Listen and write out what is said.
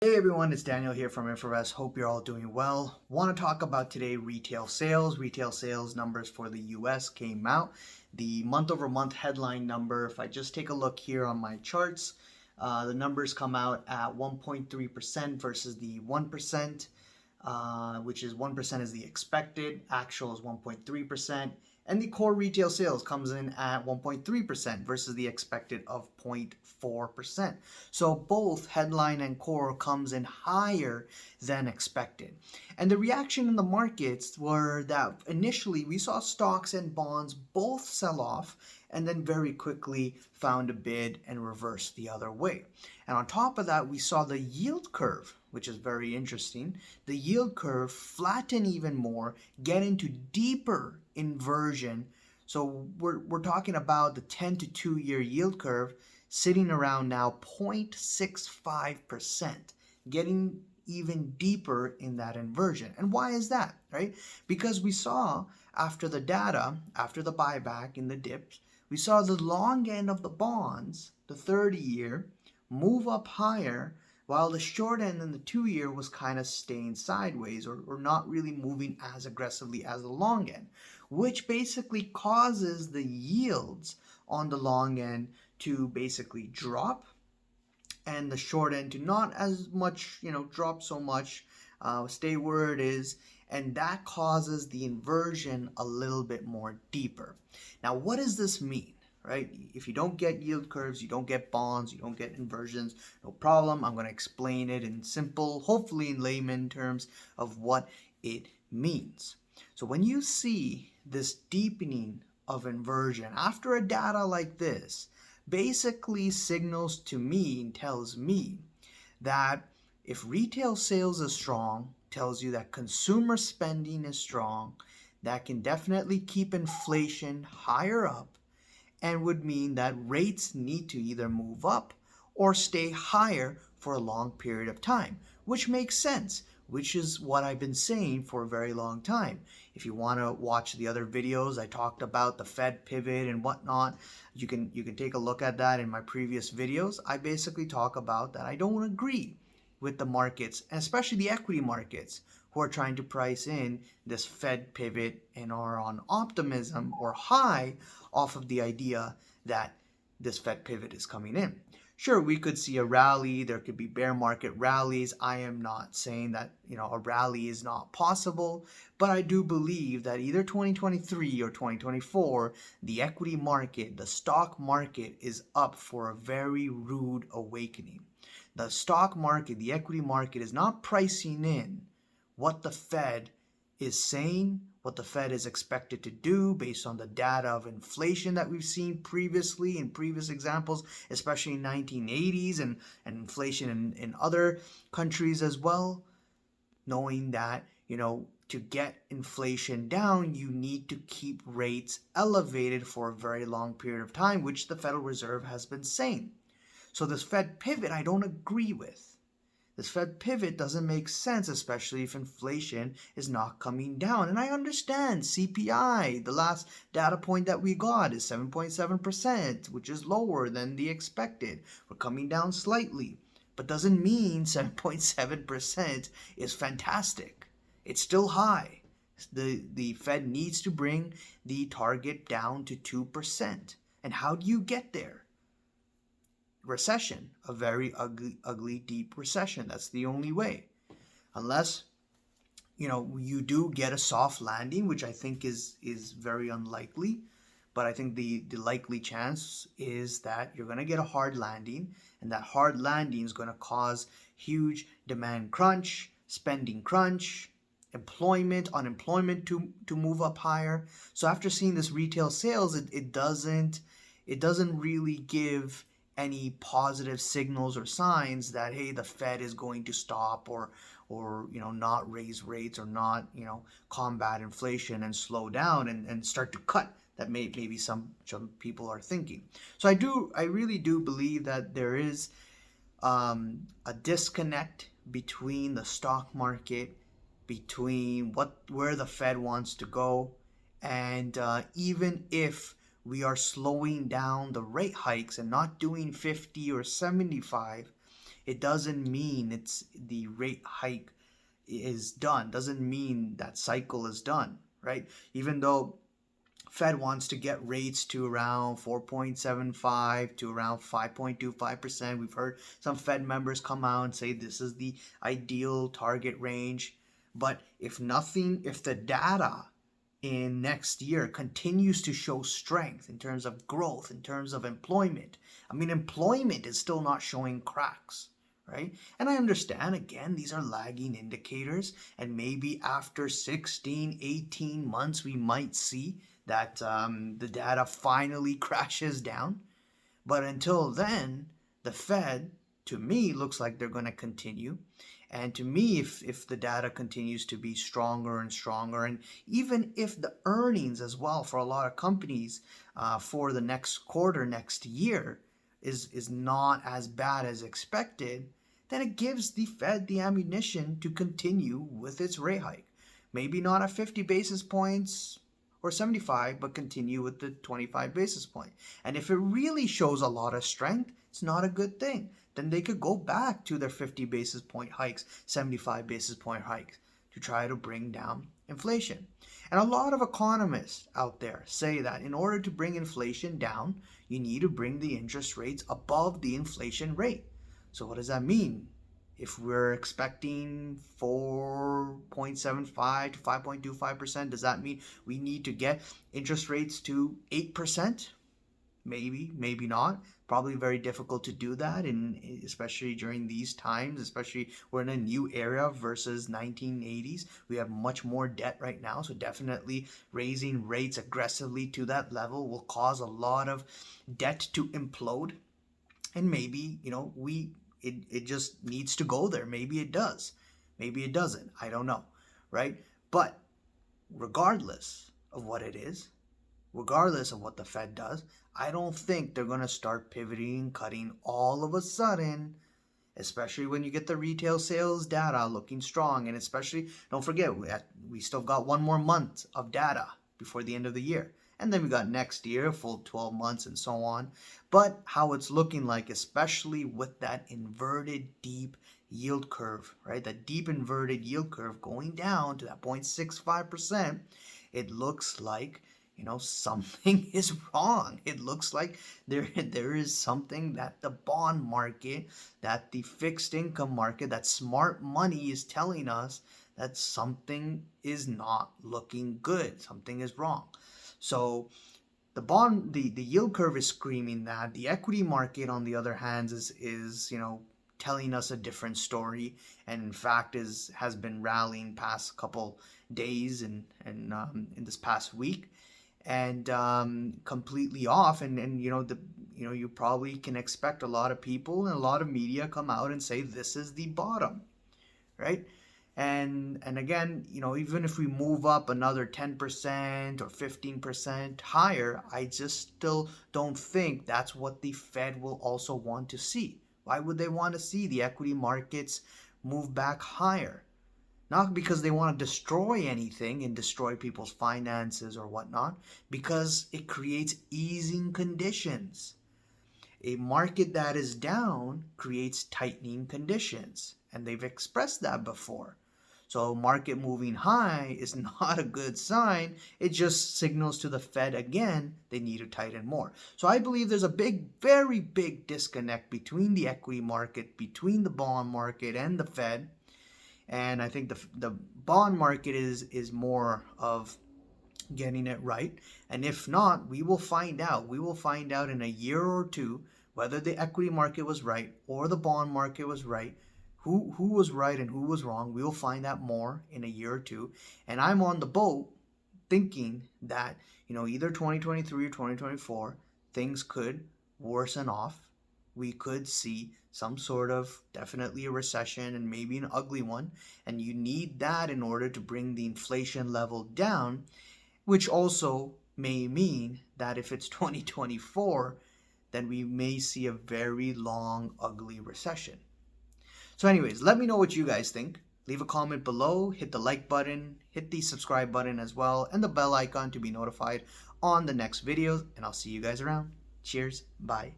Hey everyone, it's Daniel here from InfoVest. Hope you're all doing well. Want to talk about today retail sales. Retail sales numbers for the US came out. The month over month headline number, if I just take a look here on my charts, the numbers come out at 1.3% versus the 1%, which is 1% is the expected, actual is 1.3%. And the core retail sales comes in at 1.3% versus the expected of 0.4%. So both headline and core comes in higher than expected. And the reaction in the markets were that initially we saw stocks and bonds both sell off and then very quickly found a bid and reversed the other way. And on top of that, we saw the yield curve, which is very interesting. The yield curve flatten even more, get into deeper inversion. So we're talking about the 10 to 2 year yield curve sitting around now 0.65%, getting even deeper in that inversion. And why is that, right? Because we saw after the data, after the buyback in the dips, we saw the long end of the bonds, the 30-year, move up higher while the short end in the 2-year was kind of staying sideways or not really moving as aggressively as the long end, which basically causes the yields on the long end to basically drop and the short end to not as much, drop so much, stay where it is, and that causes the inversion a little bit more deeper. Now, what does this mean? Right? If you don't get yield curves, you don't get bonds, you don't get inversions, no problem. I'm going to explain it in simple, hopefully in layman terms of what it means. So when you see this deepening of inversion after a data like this, basically signals to me and tells me that if retail sales is strong, tells you that consumer spending is strong, that can definitely keep inflation higher up, and would mean that rates need to either move up or stay higher for a long period of time, which makes sense, which is what I've been saying for a very long time. If you want to watch the other videos, I talked about the Fed pivot and whatnot. You can take a look at that in my previous videos. I basically talk about that I don't agree with the markets, and especially the equity markets, who are trying to price in this Fed pivot and are on optimism or high off of the idea that this Fed pivot is coming in. Sure, we could see a rally, there could be bear market rallies. I am not saying that, a rally is not possible, but I do believe that either 2023 or 2024, the equity market, the stock market is up for a very rude awakening. The stock market, the equity market is not pricing in what the Fed is saying, what the Fed is expected to do based on the data of inflation that we've seen previously in previous examples, especially in 1980s and inflation in other countries as well, knowing that, to get inflation down, you need to keep rates elevated for a very long period of time, which the Federal Reserve has been saying. So this Fed pivot, I don't agree with. This Fed pivot doesn't make sense, especially if inflation is not coming down. And I understand CPI, the last data point that we got is 7.7%, which is lower than the expected. We're coming down slightly, but doesn't mean 7.7% is fantastic. It's still high. The Fed needs to bring the target down to 2%. And how do you get there? Recession, a very ugly, deep recession. That's the only way. Unless, you do get a soft landing, which I think is very unlikely. But I think the likely chance is that you're going to get a hard landing, and that hard landing is going to cause huge demand crunch, spending crunch, unemployment to move up higher. So after seeing this retail sales, it doesn't really give any positive signals or signs that, hey, the Fed is going to stop or not raise rates or not, combat inflation and slow down and start to cut that maybe some people are thinking. So I really do believe that there is a disconnect between the stock market, between where the Fed wants to go, and even if we are slowing down the rate hikes and not doing 50 or 75, It doesn't mean it's the rate hike is done. Doesn't mean that cycle is done, right? Even though Fed wants to get rates to around 4.75 to around 5.25%. We've heard some Fed members come out and say this is the ideal target range. But if the data in next year continues to show strength in terms of growth, in terms of employment, I mean, employment is still not showing cracks, right? And I understand, again, these are lagging indicators, and maybe after 16, 18 months, we might see that the data finally crashes down. But until then, the Fed, to me, looks like they're going to continue. And to me, if the data continues to be stronger and stronger, and even if the earnings as well for a lot of companies for the next quarter, next year, is not as bad as expected, then it gives the Fed the ammunition to continue with its rate hike. Maybe not at 50 basis points or 75, but continue with the 25 basis point. And if it really shows a lot of strength, it's not a good thing. Then they could go back to their 50 basis point hikes, 75 basis point hikes to try to bring down inflation. And a lot of economists out there say that in order to bring inflation down, you need to bring the interest rates above the inflation rate. So what does that mean? If we're expecting 4.75 to 5.25%, does that mean we need to get interest rates to 8%? Maybe, maybe not. Probably very difficult to do that, and especially during these times, especially we're in a new era versus 1980s. We have much more debt right now, so definitely raising rates aggressively to that level will cause a lot of debt to implode. And maybe, it just needs to go there. Maybe it does. Maybe it doesn't. I don't know, right? But regardless of what it is, regardless of what the Fed does, I don't think they're going to start pivoting and cutting all of a sudden, especially when you get the retail sales data looking strong. And especially, don't forget, we still got one more month of data before the end of the year. And then we got next year, full 12 months and so on. But how it's looking like, especially with that inverted deep yield curve, right? That deep inverted yield curve going down to that 0.65%, it looks like something is wrong. It looks like there is something that the bond market, that the fixed income market, that smart money is telling us that something is not looking good. Something is wrong. So the yield curve is screaming that. The equity market, on the other hand, is telling us a different story, and in fact has been rallying past couple days and in this past week, and completely off. And you probably can expect a lot of people and a lot of media come out and say this is the bottom, right? And again, even if we move up another 10% or 15% higher, I just still don't think that's what the Fed will also want to see. Why would they want to see the equity markets move back higher? Not because they want to destroy anything and destroy people's finances or whatnot, because it creates easing conditions. A market that is down creates tightening conditions, and they've expressed that before. So market moving high is not a good sign. It just signals to the Fed again they need to tighten more. So I believe there's a very big disconnect between the equity market, between the bond market and the Fed. And I think the bond market is more of getting it right. And if not, we will find out. We will find out in a year or two whether the equity market was right or the bond market was right. Who was right and who was wrong. We will find out more in a year or two. And I'm on the boat thinking that, either 2023 or 2024, things could worsen off. We could see some sort of, definitely a recession, and maybe an ugly one. And you need that in order to bring the inflation level down, which also may mean that if it's 2024, then we may see a very long, ugly recession. So anyways, let me know what you guys think. Leave a comment below, hit the like button, hit the subscribe button as well, and the bell icon to be notified on the next videos, and I'll see you guys around. Cheers, bye.